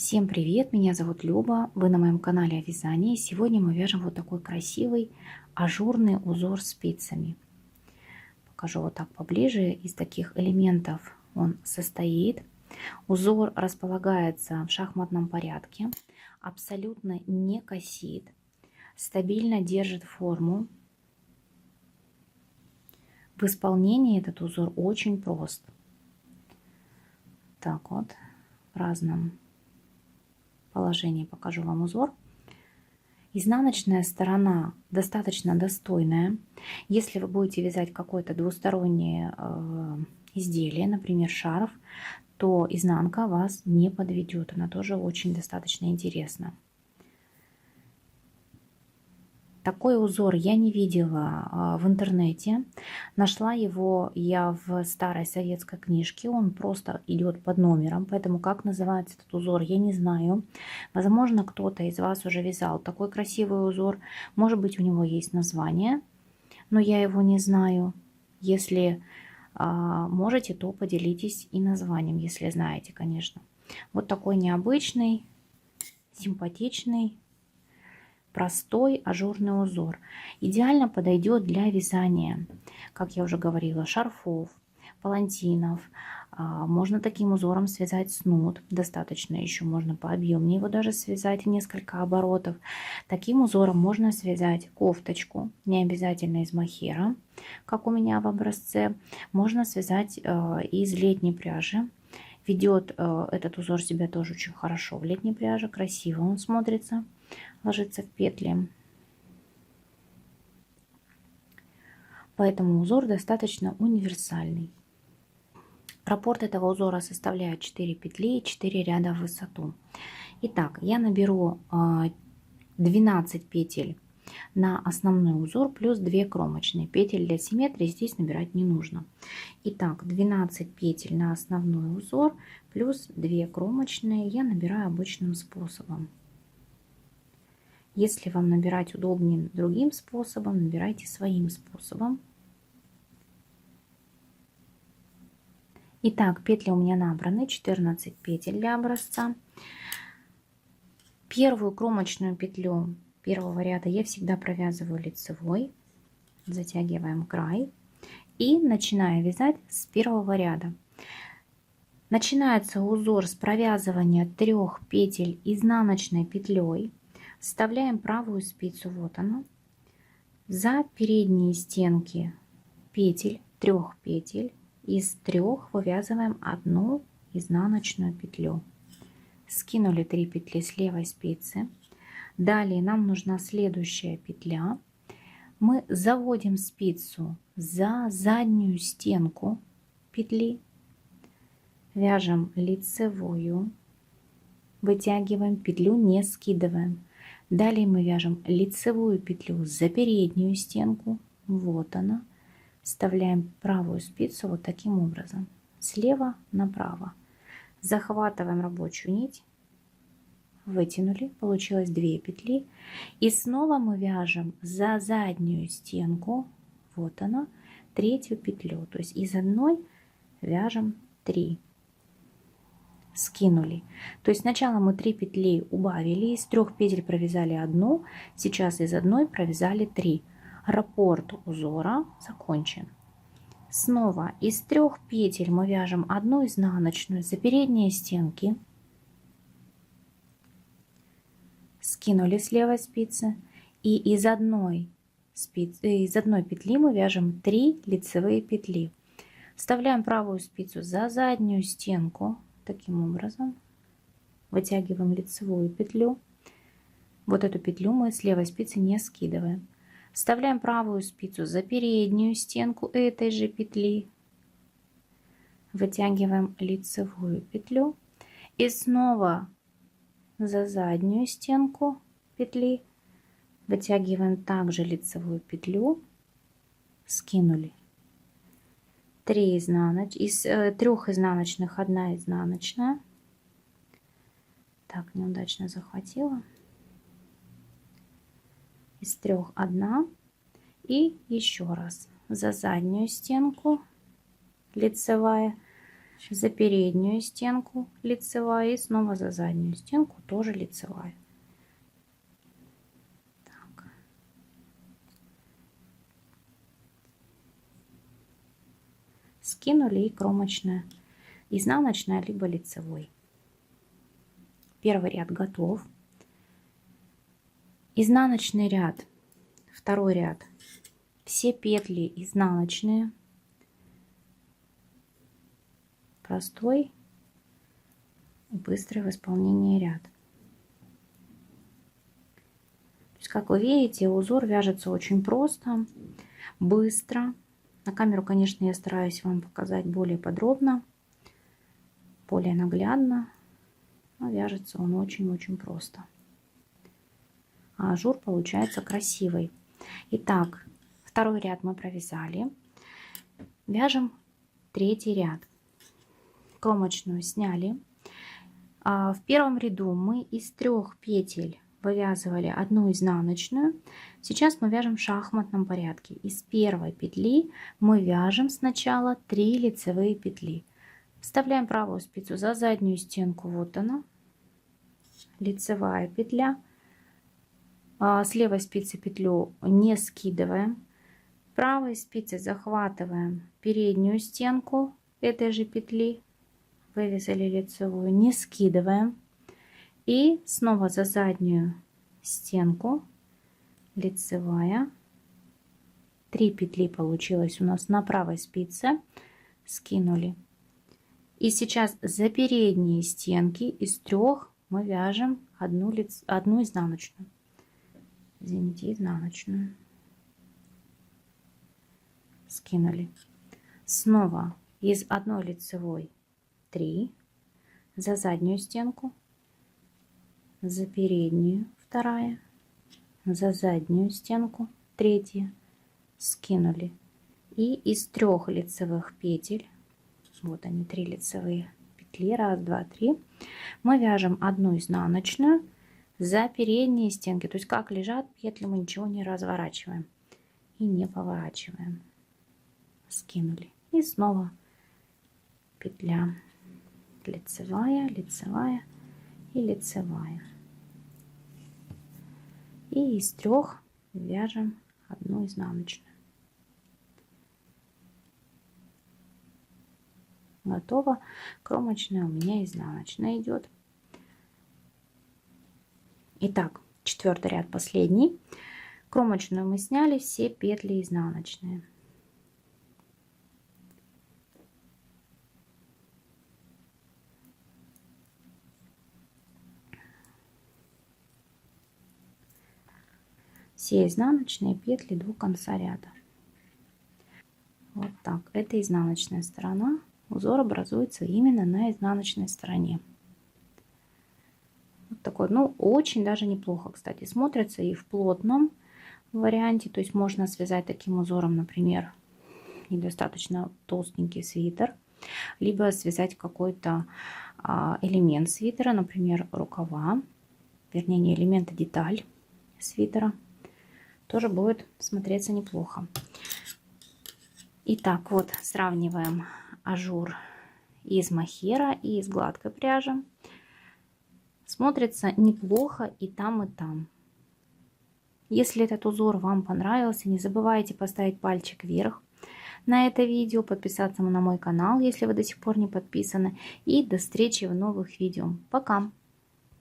Всем привет, меня зовут Люба, вы на моем канале о вязании. Сегодня мы вяжем вот такой красивый ажурный узор спицами. Покажу вот так поближе. Из таких элементов он состоит. Узор располагается в шахматном порядке, абсолютно не косит, стабильно держит форму. В исполнении этот узор очень прост. Так вот, в разном положении покажу вам узор. Изнаночная сторона достаточно достойная. Если вы будете вязать какое-то двустороннее изделие, например, шарф, то изнанка вас не подведет. Она тоже очень достаточно интересна. Такой узор я не видела в интернете. Нашла его я в старой советской книжке. Он просто идет под номером, поэтому как называется этот узор, я не знаю. Возможно, кто-то из вас уже вязал такой красивый узор. Может быть, у него есть название, но я его не знаю. Если можете, то поделитесь и названием, если знаете, конечно. Вот такой необычный, симпатичный, простой ажурный узор. Идеально подойдет для вязания, как я уже говорила, шарфов, палантинов. Можно таким узором связать снуд. Достаточно еще можно пообъемнее его даже связать, несколько оборотов. Таким узором можно связать кофточку, не обязательно из мохера, как у меня в образце. Можно связать из летней пряжи. Ведет этот узор себя тоже очень хорошо в летней пряже, красиво он смотрится, ложится в петли. Поэтому узор достаточно универсальный. Раппорт этого узора составляет 4 петли и 4 ряда в высоту. Итак, я наберу 12 петель на основной узор плюс 2 кромочные. Петель для симметрии здесь набирать не нужно. Итак, 12 петель на основной узор плюс 2 кромочные я набираю обычным способом. Если вам набирать удобнее другим способом, набирайте своим способом. Итак, петли у меня набраны, 14 петель для образца. Первую кромочную петлю первого ряда я всегда провязываю лицевой. Затягиваем край и начинаю вязать с первого ряда. Начинается узор с провязывания 3 петель изнаночной петлей. Вставляем правую спицу, вот она, за передние стенки петель, 3 петель. Из 3 вывязываем 1 изнаночную петлю. Скинули 3 петли с левой спицы. Далее нам нужна следующая петля. Мы заводим спицу за заднюю стенку петли, вяжем лицевую, вытягиваем петлю, не скидываем. Далее мы вяжем лицевую петлю за переднюю стенку, вот она. Вставляем правую спицу вот таким образом, слева направо. Захватываем рабочую нить, вытянули, получилось 2 петли. И снова мы вяжем за заднюю стенку, вот она, 3 петлю. То есть из одной вяжем 3. Скинули. То есть сначала мы 3 петли убавили, из 3 петель провязали 1, сейчас из одной провязали 3. Раппорт узора закончен. Снова из 3 петель мы вяжем 1 изнаночную за передние стенки, скинули с левой спицы, и из одной петли мы вяжем 3 лицевые петли. Вставляем правую спицу за заднюю стенку, таким образом, вытягиваем лицевую петлю. Вот эту петлю мы с левой спицы не скидываем. Вставляем правую спицу за переднюю стенку этой же петли, вытягиваем лицевую петлю и снова за заднюю стенку петли вытягиваем также лицевую петлю, скинули. 3 из 3 изнаночных 1 изнаночная. Так, неудачно захватила. Из 3 1 и еще раз за заднюю стенку лицевая, за переднюю стенку лицевая и снова за заднюю стенку тоже лицевая. Так. Скинули и кромочная, изнаночная либо лицевой. Первый ряд готов. Изнаночный ряд, второй ряд, все петли изнаночные, простой и быстрый в исполнении ряд. То есть, как вы видите, узор вяжется очень просто, быстро. На камеру, конечно, я стараюсь вам показать более подробно, более наглядно, но вяжется он очень-очень просто. А ажур получается красивый. Итак, второй ряд мы провязали. Вяжем третий ряд. Кромочную сняли. В первом ряду мы из 3 петель вывязывали одну изнаночную. Сейчас мы вяжем в шахматном порядке. Из первой петли мы вяжем сначала 3 лицевые петли. Вставляем правую спицу за заднюю стенку, вот она, лицевая петля. С левой спицы петлю не скидываем. Правой спицей захватываем переднюю стенку этой же петли, вывязали лицевую, не скидываем. И снова за заднюю стенку лицевая. 3 петли получилось у нас на правой спице, скинули. И сейчас за передние стенки из 3 мы вяжем одну изнаночную. Извините, изнаночную. Скинули. Снова из одной лицевой 3 за заднюю стенку, за переднюю 2, за заднюю стенку 3, скинули. И из 3 лицевых петель, вот они 3 лицевые петли, 1, 2, 3, мы вяжем одну изнаночную за передние стенки. То есть как лежат петли, мы ничего не разворачиваем и не поворачиваем. Скинули. И снова петля лицевая, лицевая и лицевая. И из 3 вяжем одну изнаночную. Готово. Кромочная у меня изнаночная идет. Итак, 4-й ряд последний. Кромочную мы сняли, все петли изнаночные. Все изнаночные петли до конца ряда. Вот так. Это изнаночная сторона. Узор образуется именно на изнаночной стороне. Вот такой, ну, очень даже неплохо, кстати, смотрится и в плотном варианте. То есть можно связать таким узором, например, недостаточно толстенький свитер, либо связать какой-то элемент свитера, например, рукава, вернее, не элемент, а деталь свитера. Тоже будет смотреться неплохо. Итак, вот сравниваем ажур из мохера и из гладкой пряжи. Смотрится неплохо и там, и там. Если этот узор вам понравился, не забывайте поставить пальчик вверх на это видео, подписаться на мой канал, если вы до сих пор не подписаны. И до встречи в новых видео. Пока!